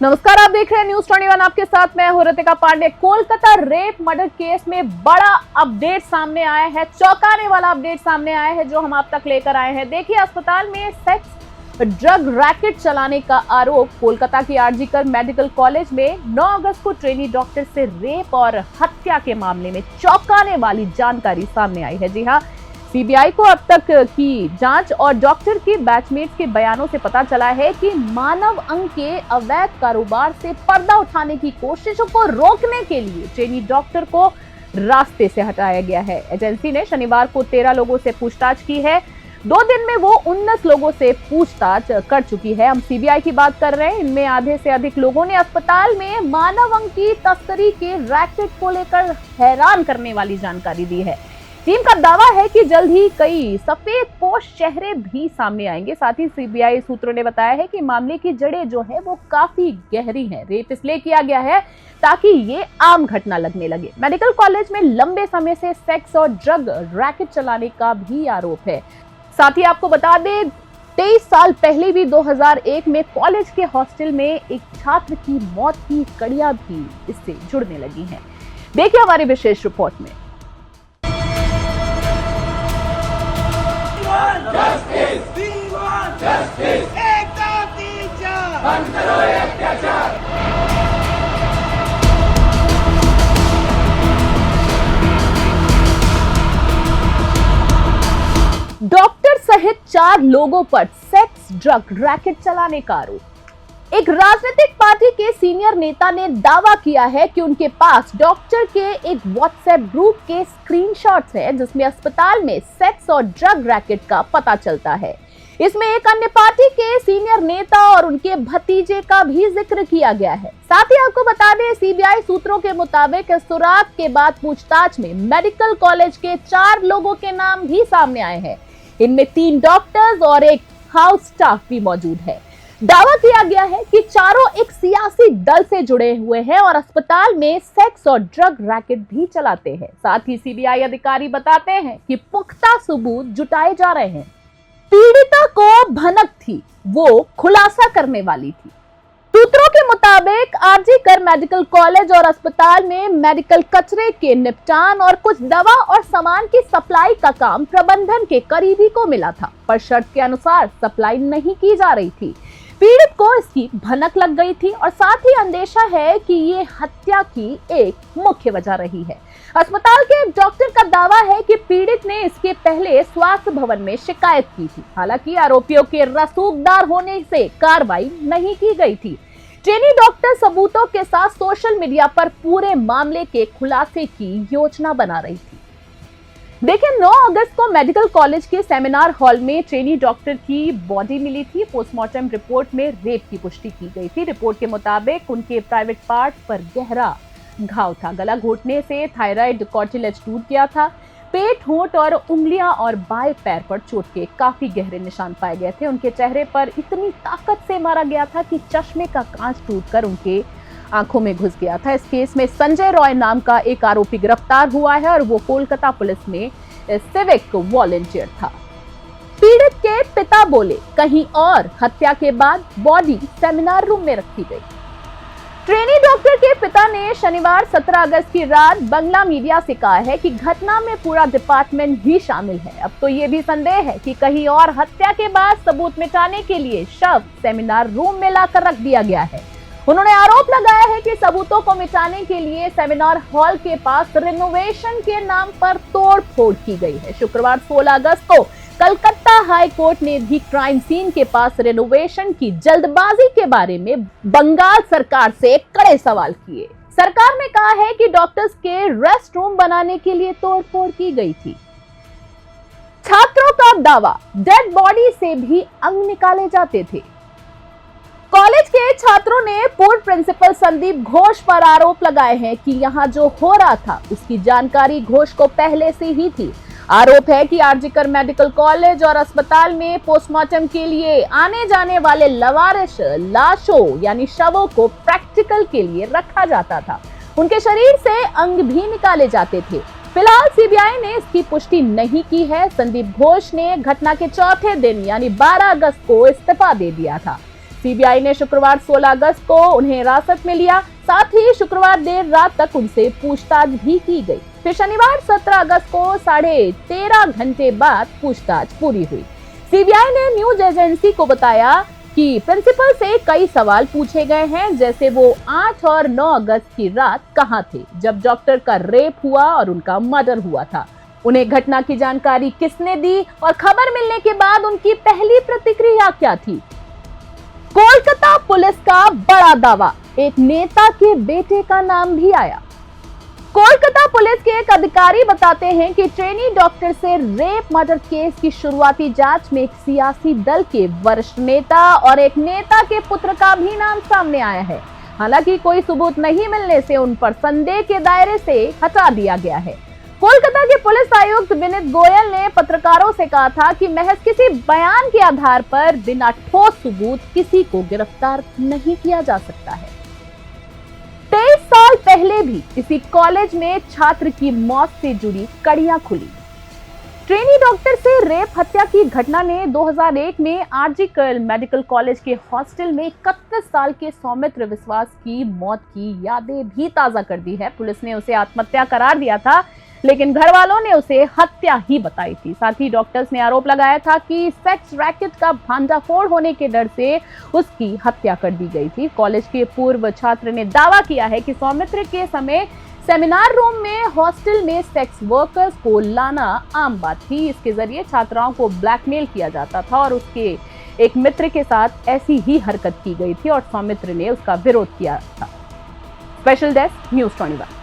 नमस्कार, आप देख रहे हैं न्यूज़ 21। आपके साथ मैं हूं Ritika Pandey. Kolkata rape murder case में बड़ा अपडेट सामने आया है, चौंकाने वाला अपडेट सामने आया है जो हम आप तक लेकर आए हैं। देखिए, अस्पताल में सेक्स ड्रग रैकेट चलाने का आरोप कोलकाता की आरजीकर मेडिकल कॉलेज में 9 अगस्त को ट्रेनी डॉक्टर से रेप और हत्या के मामले में चौंकाने वाली जानकारी सामने आई है। जी हां, सीबीआई को अब तक की जांच और डॉक्टर के बैचमेट्स के बयानों से पता चला है कि मानव अंग के अवैध कारोबार से पर्दा उठाने की कोशिशों को रोकने के लिए ट्रेनी डॉक्टर को रास्ते से हटाया गया है। एजेंसी ने शनिवार को 13 लोगों से पूछताछ की है। 2 दिन में वो 19 लोगों से पूछताछ कर चुकी है। हम सीबीआई की बात कर रहे हैं। इनमें आधे से अधिक लोगों ने अस्पताल में मानव अंग की तस्करी के रैकेट को लेकर हैरान करने वाली जानकारी दी है। टीम का दावा है कि जल्द ही कई सफेद पोश चेहरे भी सामने आएंगे। साथ ही सीबीआई सूत्रों ने बताया है कि मामले की जड़ें जो है वो काफी गहरी हैं। रेप इसलिए किया गया है ताकि ये आम घटना लगने लगे। मेडिकल कॉलेज में लंबे समय से सेक्स और ड्रग रैकेट चलाने का भी आरोप है। साथ ही आपको बता दें, 23 साल पहले भी 2001 में कॉलेज के हॉस्टल में एक छात्र की मौत की कड़ियां भी इससे जुड़ने लगी हैं। देखिए हमारी विशेष रिपोर्ट में। डॉक्टर सहित 4 लोगों पर सेक्स ड्रग रैकेट चलाने का आरोप। एक राजनीतिक पार्टी के सीनियर नेता ने दावा किया है कि उनके पास डॉक्टर के एक व्हाट्सएप ग्रुप के स्क्रीनशॉट्स हैं जिसमें अस्पताल में सेक्स और ड्रग रैकेट का पता चलता है। इसमें एक अन्य पार्टी के सीनियर नेता और उनके भतीजे का भी जिक्र किया गया है। साथ ही आपको बता दें, सीबीआई सूत्रों के मुताबिक इस सुराग के बाद पूछताछ में मेडिकल कॉलेज के 4 लोगों के नाम भी सामने आए हैं। इनमें 3 डॉक्टर्स और एक हाउस स्टाफ भी मौजूद है। दावा किया गया है कि चारों एक सियासी दल से जुड़े हुए हैं और अस्पताल में सेक्स और ड्रग रैकेट भी चलाते हैं। साथ ही सीबीआई अधिकारी बताते हैं कि पुख्ता सबूत जुटाए जा रहे हैं। पीड़िता को भनक थी, वो खुलासा करने वाली थी। सूत्रों के मुताबिक आरजीकर मेडिकल कॉलेज और अस्पताल में मेडिकल कचरे के निपटान और कुछ दवा और सामान की सप्लाई का काम प्रबंधन के करीबी को मिला था, पर शर्त के अनुसार सप्लाई नहीं की जा रही थी। पीड़ित को इसकी भनक लग गई थी और साथ ही अंदेशा है कि ये हत्या की एक मुख्य वजह रही है। अस्पताल के डॉक्टर का दावा है कि पीड़ित ने इसके पहले स्वास्थ्य भवन में शिकायत की थी। हालांकि आरोपियों के रसूखदार होने से कार्रवाई नहीं की गई थी। ट्रेनी डॉक्टर सबूतों के साथ सोशल मीडिया पर पूरे मामले के खुलासे की योजना बना रही थी। देखिए, 9 अगस्त को मेडिकल कॉलेज के सेमिनार हॉल में ट्रेनी डॉक्टर की बॉडी मिली थी। पोस्टमार्टम रिपोर्ट में रेप की पुष्टि की गई थी। रिपोर्ट के मुताबिक उनके प्राइवेट पार्ट पर गहरा घाव था। गला घोटने से थायराइड कार्टिलेज टूट गया था। पेट, होंठ और उंगलियां और बाएं पैर पर चोट के काफी गहरे निशान पाए गए थे। उनके चेहरे पर इतनी ताकत से मारा गया था कि चश्मे का कांच टूटकर उनके आंखों में घुस गया था। इस केस में संजय रॉय नाम का एक आरोपी गिरफ्तार हुआ है और वो कोलकाता पुलिस में सिविक वॉलंटियर था। पीड़ित के पिता बोले कहीं और, हत्या के बाद बॉडी सेमिनार रूम में रखी गई। ट्रेनी डॉक्टर के पिता ने शनिवार 17 अगस्त की रात बंगला मीडिया से कहा है कि घटना में पूरा डिपार्टमेंट भी शामिल है। अब तो ये भी संदेह है कि कहीं और हत्या के बाद सबूत मिटाने के लिए शव सेमिनार रूम में लाकर रख दिया गया है। उन्होंने आरोप लगाया है कि सबूतों को मिटाने के लिए सेमिनार हॉल के पास रिनोवेशन के नाम पर तोड़-फोड़ की गई है। शुक्रवार 16 अगस्त को कलकत्ता हाई कोर्ट ने भी क्राइम सीन के पास रिनोवेशन की जल्दबाजी के बारे में बंगाल सरकार से कड़े सवाल किए। सरकार ने कहा है कि डॉक्टर्स के रेस्ट रूम बनाने के लिए तोड़-फोड़ की गई थी। छात्रों का दावा, डेड बॉडी से भी अंग निकाले जाते थे। कॉलेज के छात्रों ने पूर्व प्रिंसिपल संदीप घोष पर आरोप लगाए हैं कि यहां जो हो रहा था उसकी जानकारी घोष को पहले से ही थी। आरोप है कि आरजीकर मेडिकल कॉलेज और अस्पताल में पोस्टमार्टम के लिए आने जाने वाले लवारिश लाशों यानी शवों को प्रैक्टिकल के लिए रखा जाता था। उनके शरीर से अंग भी निकाले जाते थे। फिलहाल सीबीआई ने इसकी पुष्टि नहीं की है। संदीप घोष ने घटना के चौथे दिन यानी 12 अगस्त को इस्तीफा दे दिया था। सीबीआई ने शुक्रवार 16 अगस्त को उन्हें हिरासत में लिया। साथ ही शुक्रवार देर रात तक उनसे पूछताछ भी की गई। फिर शनिवार 17 अगस्त को 13.5 घंटे बाद पूछताछ पूरी हुई। सीबीआई ने न्यूज एजेंसी को बताया कि प्रिंसिपल से कई सवाल पूछे गए हैं, जैसे वो 8 और 9 अगस्त की रात कहां थे जब डॉक्टर का रेप हुआ और उनका मर्डर हुआ था। उन्हें घटना की जानकारी किसने दी और खबर मिलने के बाद उनकी पहली प्रतिक्रिया क्या थी। कोलकाता पुलिस का बड़ा दावा, एक नेता के बेटे का नाम भी आया। कोलकाता पुलिस के एक अधिकारी बताते हैं कि ट्रेनी डॉक्टर से रेप मर्डर केस की शुरुआती जांच में एक सियासी दल के वरिष्ठ नेता और एक नेता के पुत्र का भी नाम सामने आया है। हालांकि कोई सबूत नहीं मिलने से उन पर संदेह के दायरे से हटा दिया गया है। कोलकाता के पुलिस आयुक्त विनीत गोयल ने पत्रकारों से कहा था कि महज किसी बयान के आधार पर बिना ठोस सबूत किसी को गिरफ्तार नहीं किया जा सकता है। 23 साल पहले भी इसी कॉलेज में छात्र की मौत से जुड़ी कड़ियां खुली। ट्रेनी डॉक्टर से रेप हत्या की घटना ने 2001 में आरजी कर्ल मेडिकल कॉलेज के हॉस्टल में 31 साल के सौमित्र विश्वास की मौत की यादें भी ताजा कर दी है। पुलिस ने उसे आत्महत्या करार दिया था, लेकिन घर वालों ने उसे हत्या ही बताई थी। साथ ही डॉक्टर्स ने आरोप लगाया था कि सेक्स रैकेट का भांडाफोड़ होने के डर से उसकी हत्या कर दी गई थी। कॉलेज के पूर्व छात्र ने दावा किया है कि सौमित्र के समय सेमिनार रूम में हॉस्टल में सेक्स वर्कर्स को लाना आम बात थी। इसके जरिए छात्राओं को ब्लैकमेल किया जाता था और उसके एक मित्र के साथ ऐसी ही हरकत की गई थी और सौमित्र ने उसका विरोध किया था। Special desk, news 21।